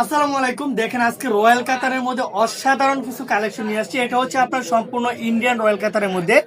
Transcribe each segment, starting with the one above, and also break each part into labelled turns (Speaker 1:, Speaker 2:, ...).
Speaker 1: আসসালামু আলাইকুম। দেখেন আজকে রয়্যাল কাতারের মধ্যে অসাধারণ কিছু কালেকশন নিয়ে আসছি। এটা হচ্ছে আপনার সম্পূর্ণ ইন্ডিয়ান রয়্যাল কাতারের মধ্যে।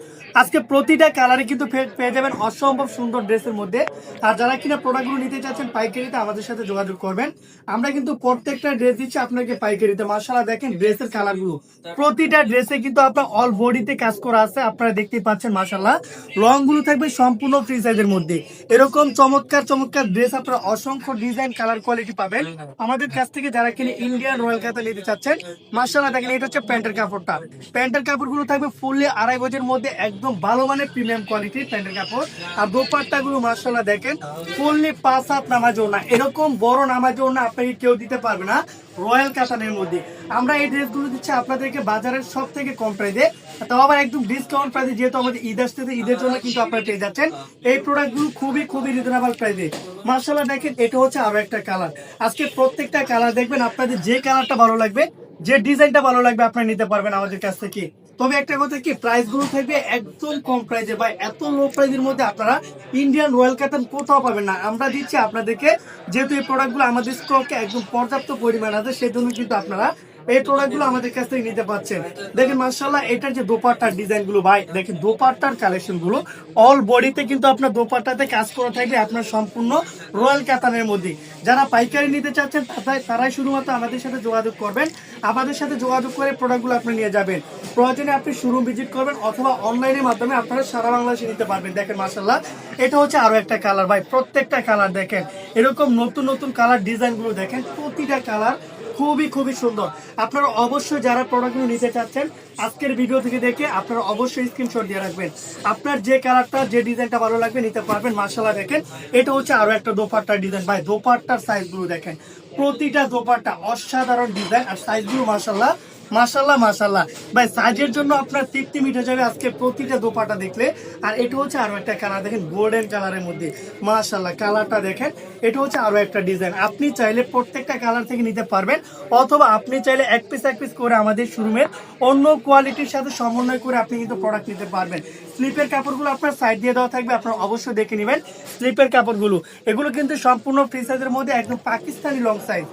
Speaker 1: আজকে প্রতিটা কালারে কিন্তু পেয়ে যাবেন অসম্ভব সুন্দর ড্রেসের মধ্যে। আর যারা কিনা প্রোডাক্টগুলো নিতে চাচ্ছেন পাইকারিতে আমাদের সাথে যোগাযোগ করবেন। আমরা কিন্তু প্রত্যেকটা ড্রেস দিচ্ছি আপনাকে পাইকারিতে। মাশাআল্লাহ দেখেন ড্রেসের কালারগুলো, প্রতিটা ড্রেসে কিন্তু আপনার অল বডিতে কাজ করা আছে। আপনারা দেখতেই পাচ্ছেন মাশাআল্লাহ। রং গুলো থাকবে সম্পূর্ণ ফ্রি সাইজের মধ্যে। এরকম চমৎকার চমৎকার ড্রেস আপনারা অসংখ্য ডিজাইন কালার কোয়ালিটি পাবেন আমাদের কাছ থেকে। যারা কিনে ইন্ডিয়ান রয়্যাল কাতার নিতে চাচ্ছেন মাশাআল্লাহ দেখেন এটা হচ্ছে প্যান্টের কাপড়টা। প্যান্টের কাপড়গুলো থাকবে ফুললি 2.5 গজের মধ্যে, একদম ভালো মানের প্রিমিয়াম কোয়ালিটির প্যান্টের কাপড়। আর দোপাট্টা গুলো মাশাআল্লাহ দেখেন ফুললি 5 হাত নামাজ ওড়না। এরকম বড় নামাজ ওড়না আপনাকে কেউ দিতে পারবে না রয়্যাল কাতানের মধ্যে। আমরা এই ড্রেসগুলো দিচ্ছি আপনাদেরকে বাজারের সব থেকে কম প্রাইসে, তাও আবার একদম ডিসকাউন্ট প্রাইসে। যেহেতু আমাদের ঈদ আসতেছে, ঈদের জন্য কিন্তু আপনারা পেয়ে যাচ্ছেন এই প্রোডাক্টগুলো খুবই খুবই রিজনেবল প্রাইসে। মাশাআল্লাহ দেখেন এটা হচ্ছে আরো একটা কালার। আজকে প্রত্যেকটা কালার দেখবেন, আপনাদের যে কালারটা ভালো লাগবে, যে ডিজাইনটা ভালো লাগবে আপনারা নিতে পারবেন আমাদের কাছ থেকে। তবে একটা কথা কি, প্রাইস গুলো থাকবে একদম কম প্রাইসে। ভাই এত লো প্রাইসের মধ্যে আপনারা ইন্ডিয়ান রয়্যাল কাতান কোথাও পাবেন না। আমরা দিচ্ছি আপনাদেরকে, যেহেতু এই প্রোডাক্টগুলো আমাদের স্টকে একদম পর্যাপ্ত পরিমাণ আছে, সেজন্য কিন্তু আপনারা এই প্রোডাক্টগুলো আমাদের কাছ থেকে নিতে পারছেন। দেখেন মাশাআল্লাহ এটার যে দোপাট্টার ডিজাইন গুলো, ভাই দেখেন দোপাট্টার কালেকশন গুলো অল বডিতে কিন্তু আপনার দোপাট্টাতে কাজ করা থাকবে আপনার সম্পূর্ণ রয়্যাল কাতানের মধ্যে। যারা পাইকারি নিতে চাচ্ছেন তারাই শুধুমাত্র আমাদের সাথে যোগাযোগ করবেন। আমাদের সাথে যোগাযোগ করে প্রোডাক্টগুলো আপনি নিয়ে যাবেন। প্রয়োজনে আপনি শোরুম ভিজিট করবেন অথবা অনলাইনের মাধ্যমে আপনারা সারা বাংলাদেশে নিতে পারবেন। দেখেন মাশাআল্লাহ এটা হচ্ছে আরো একটা কালার। ভাই প্রত্যেকটা কালার দেখেন, এরকম নতুন নতুন কালার ডিজাইন গুলো দেখেন, প্রতিটা কালার খুবই খুবই সুন্দর। আপনারা অবশ্যই যারা প্রোডাক্টগুলো নিতে চাচ্ছেন আজকের ভিডিও থেকে দেখে আপনারা অবশ্যই স্ক্রিনশট দিয়ে রাখবেন। আপনার যে কালারটা যে ডিজাইনটা ভালো লাগবে নিতে পারবেন। মাশাআল্লাহ দেখেন এটা হচ্ছে আরো একটা দোপাট্টার ডিজাইন। ভাই দোপাট্টার সাইজগুলো দেখেন, প্রতিটা দোপাট্টা অসাধারণ ডিজাইন আর সাইজগুলো মাশাআল্লাহ মাশাআল্লাহ মাশাআল্লাহ। ভাই সাইজের জন্য আপনার তৃপ্তি মিটে যাবে আজকে প্রতিটা দোপাট্টা দেখলে। আর এটা হচ্ছে আরো একটা কালার দেখেন, গোল্ডেন কালারের মধ্যে মাশাআল্লাহ কালারটা দেখেন। এটা হচ্ছে আরো একটা ডিজাইন। আপনি চাইলে প্রত্যেকটা কালার থেকে নিতে পারবেন, অথবা আপনি চাইলে এক পিস করে আমাদের শোরুমের অন্য কোয়ালিটির সাথে সমন্বয় করে আপনি কিন্তু প্রোডাক্ট নিতে পারবেন। স্লিপের কাপড়গুলো আপনার সাইড দিয়ে দেওয়া থাকবে, আপনারা অবশ্যই দেখে নেবেন স্লিপের কাপড়গুলো। এগুলো কিন্তু সম্পূর্ণ ফ্রি সাইজের মধ্যে, একদম পাকিস্তানি লং সাইজ।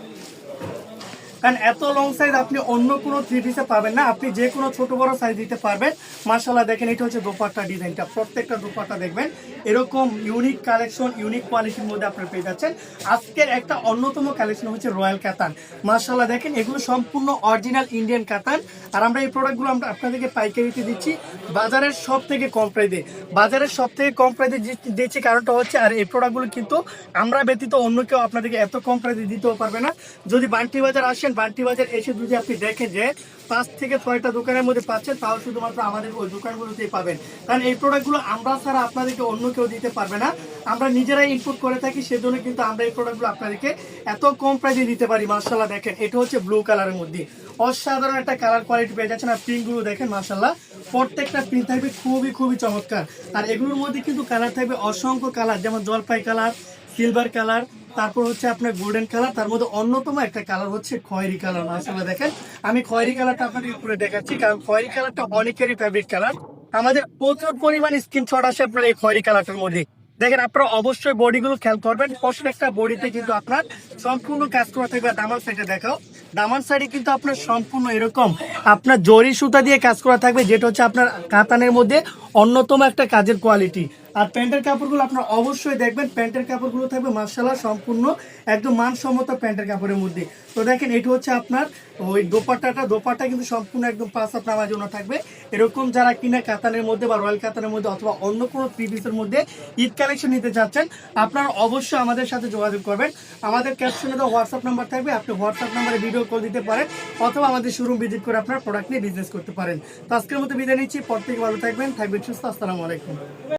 Speaker 1: কারণ এত লং সাইজ আপনি অন্য কোনো থ্রি পিসে পাবেন না। আপনি যে কোনো ছোট বড় সাইজ দিতে পারবেন। মাশাআল্লাহ দেখেন এটা হচ্ছে দোপাট্টা ডিজাইনটা। প্রত্যেকটা দোপাট্টা দেখবেন এরকম ইউনিক কালেকশন, ইউনিক কোয়ালিটির মধ্যে আপনারা পেয়ে যাচ্ছেন। আজকের একটা অন্যতম কালেকশন হচ্ছে রয়্যাল কাতান। মাশাআল্লাহ দেখেন এগুলো সম্পূর্ণ অরিজিনাল ইন্ডিয়ান কাতান। আর আমরা এই প্রোডাক্টগুলো আমরা আপনাদেরকে পাইকারিতে দিচ্ছি বাজারের সব থেকে কম প্রাইসে। বাজারের সব থেকে কম প্রাইসে দিচ্ছি কারণটা হচ্ছে, আর এই প্রোডাক্টগুলো কিন্তু আমরা ব্যতীত অন্য কেউ আপনাদেরকে এত কম প্রাইসে দিতেও পারবে না। যদি বান্টি বাজার আসেন, বান্টি বাজার এসে যদি আপনি দেখেন যে 5 থেকে 6টা দোকানের মধ্যে পাচ্ছেন, তাও শুধুমাত্র আমাদের ওই দোকানগুলোতেই পাবেন। কারণ এই প্রোডাক্টগুলো আমরা ছাড়া আপনাদেরকে অন্য কেউ দিতে পারবে না। আমরা নিজেরাই ইনপুট করে থাকি, সেজন্য কিন্তু আমরা এই প্রোডাক্টগুলো আপনাদেরকে এত কম প্রাইসে দিতে পারি। মাশাআল্লাহ দেখেন এটা হচ্ছে ব্লু কালারের মধ্যে অসাধারণ একটা কালার কোয়ালিটি পেয়ে যাচ্ছেন। আর প্রিন্টগুলো দেখেন মাশাআল্লাহ, প্রত্যেকটা প্রিন্ট থাকবে খুবই খুবই চমৎকার। আর এগুলোর মধ্যে কিন্তু কালার থাকবে অসংখ্য কালার, যেমন জলপাই কালার, সিলভার কালার, তারপর হচ্ছে আপনার গোল্ডেন কালার, তার মধ্যে অন্যতম একটা কালার হচ্ছে খয়েরি কালার। মাশাআল্লাহ দেখেন আমি খয়েরি কালারটা আপনাদের উপরে দেখাচ্ছি, কারণ খয়েরি কালারটা অনেকেরই ফেভারিট কালার। আমাদের প্রচুর পরিমাণ স্ক্রিনশট আসে আপনার এই খয়েরি কালারটার মধ্যে। দেখেন আপনারা অবশ্যই বডিগুলো খেয়াল করবেন, প্রত্যেকটা বডিতে কিন্তু আপনার সম্পূর্ণ কাজ করা থাকবে। দামান সাইডে দেখাও, দামান সাইডে কিন্তু আপনার সম্পূর্ণ এরকম আপনার জরি সুতা দিয়ে কাজ করা থাকবে, যেটা হচ্ছে আপনার কাতানের মধ্যে অন্যতম একটা কাজের কোয়ালিটি। আর প্যান্টের কাপড়গুলো আপনারা অবশ্যই দেখবেন, প্যান্টের কাপড়গুলো থাকবে মাশাআল্লাহ সম্পূর্ণ একদম মানসম্মত প্যান্টের কাপড়ের মধ্যে। তো দেখেন এটা হচ্ছে আপনার ওই দোপাট্টা কিন্তু সম্পূর্ণ একদম 5 হাত নামার জন্য থাকবে। এরকম যারা কিনা কাতানের মধ্যে বা রয়্যাল কাতানের মধ্যে অথবা অন্য কোনো থ্রি পিসের মধ্যে ঈদ কালেকশন নিতে চাচ্ছেন, আপনারা অবশ্যই আমাদের সাথে যোগাযোগ করবেন। আমাদের ক্যাপশনে তো হোয়াটসঅ্যাপ নাম্বার থাকবে, আপনি হোয়াটসঅ্যাপ নাম্বারে ভিডিও কল দিতে পারেন, অথবা আমাদের শোরুম ভিজিট করে আপনার প্রোডাক্ট নিয়ে বিজনেস করতে পারেন। তো আজকের মতো বিদায় নিচ্ছি, প্রত্যেকে ভালো থাকবেন, সুস্থ। আসসালামু আলাইকুম।